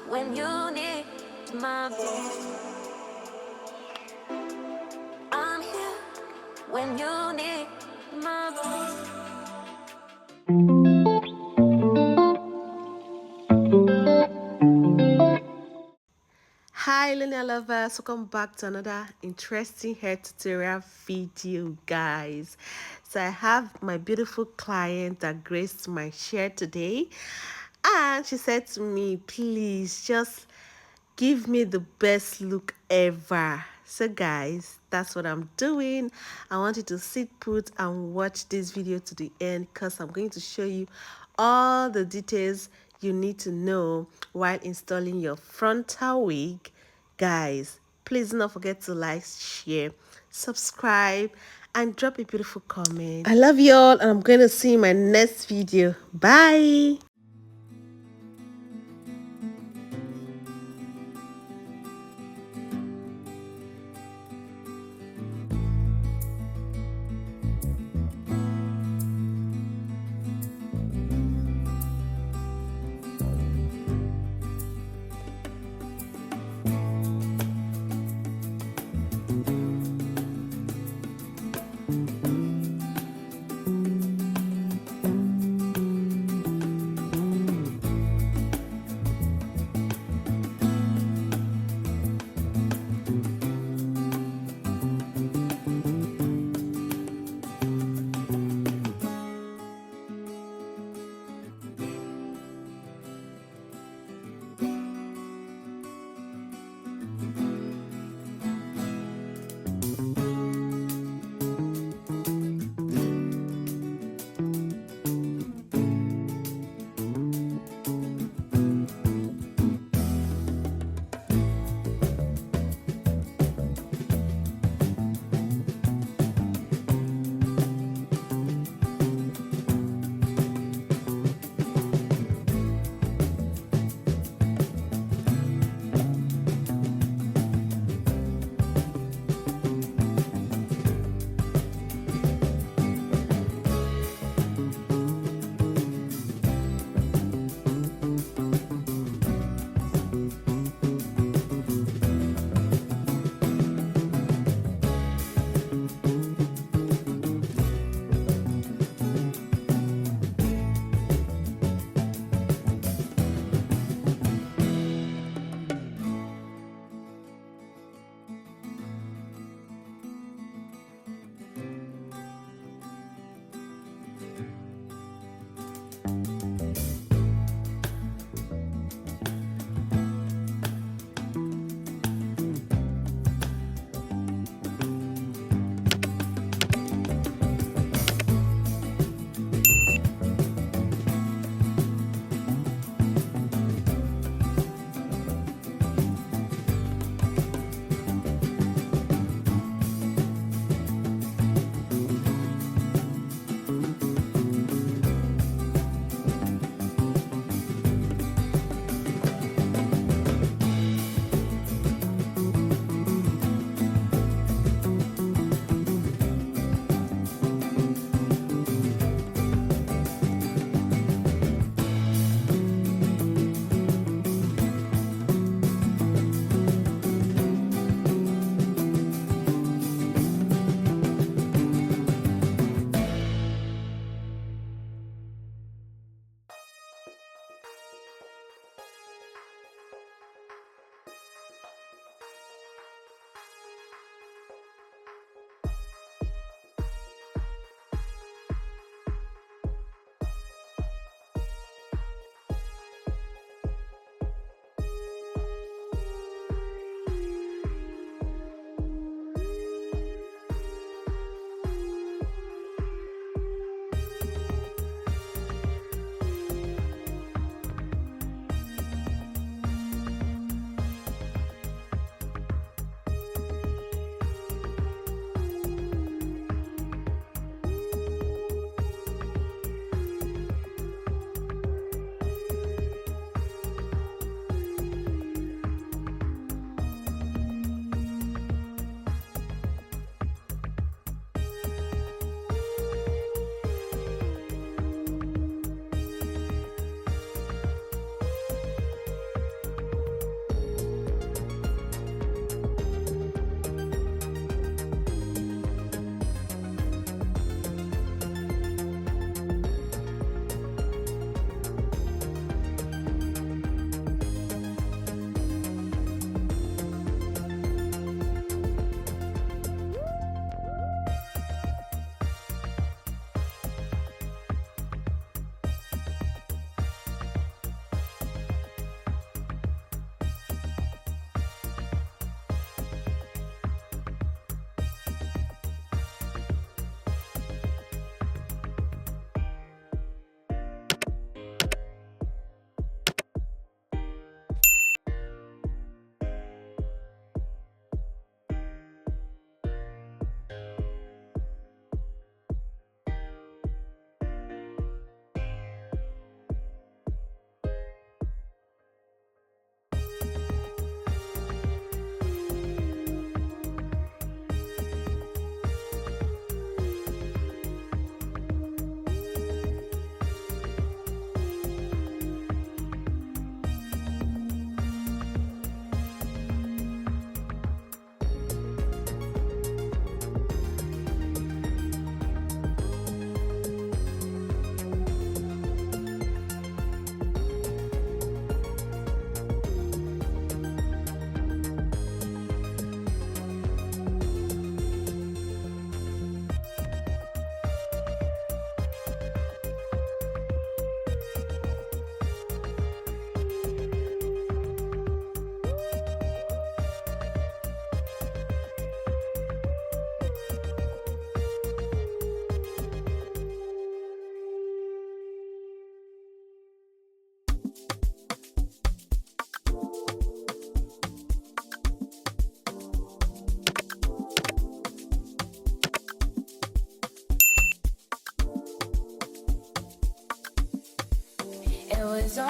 when you need my voice. I'm here when you need my voice. Hi linear lovers, welcome back to another interesting hair tutorial video, guys. So I have my beautiful client that graced my share today, and she said to me, please just give me the best look ever. So guys, that's what I'm doing. I want you to sit put and watch this video to the end, because I'm going to show you all the details you need to know while installing your frontal wig. Guys, please do not forget to like, share, subscribe, and drop a beautiful comment. I love you all, and I'm going to see you in my next video. Bye.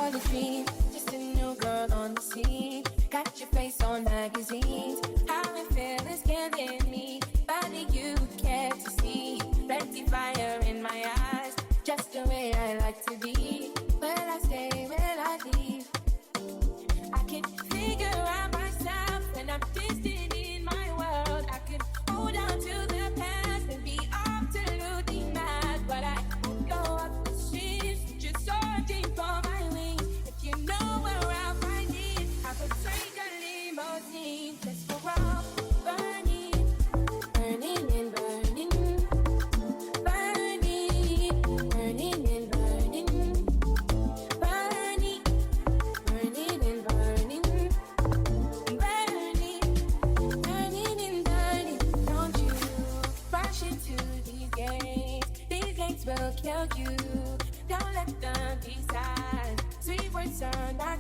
all the dream. Just a new girl on the scene. Got your face on magazines. How it feels killing me. Body you care to see. Plenty fire in my eyes. Just the way I like to be. Will I stay? Will I leave? I can figure out myself when I'm distant in my world. I could hold on to the past and be absolutely mad, but I won't go up the streets, just searching for my wings. If you know where I'll find it, I could take a limousine just for all burning, burning and burning, burning, burning and burning, burning, burning and burning, burning, burning and burning. Don't you rush into these gates? These gates will kill you. Don't let them decide. Sweet words are not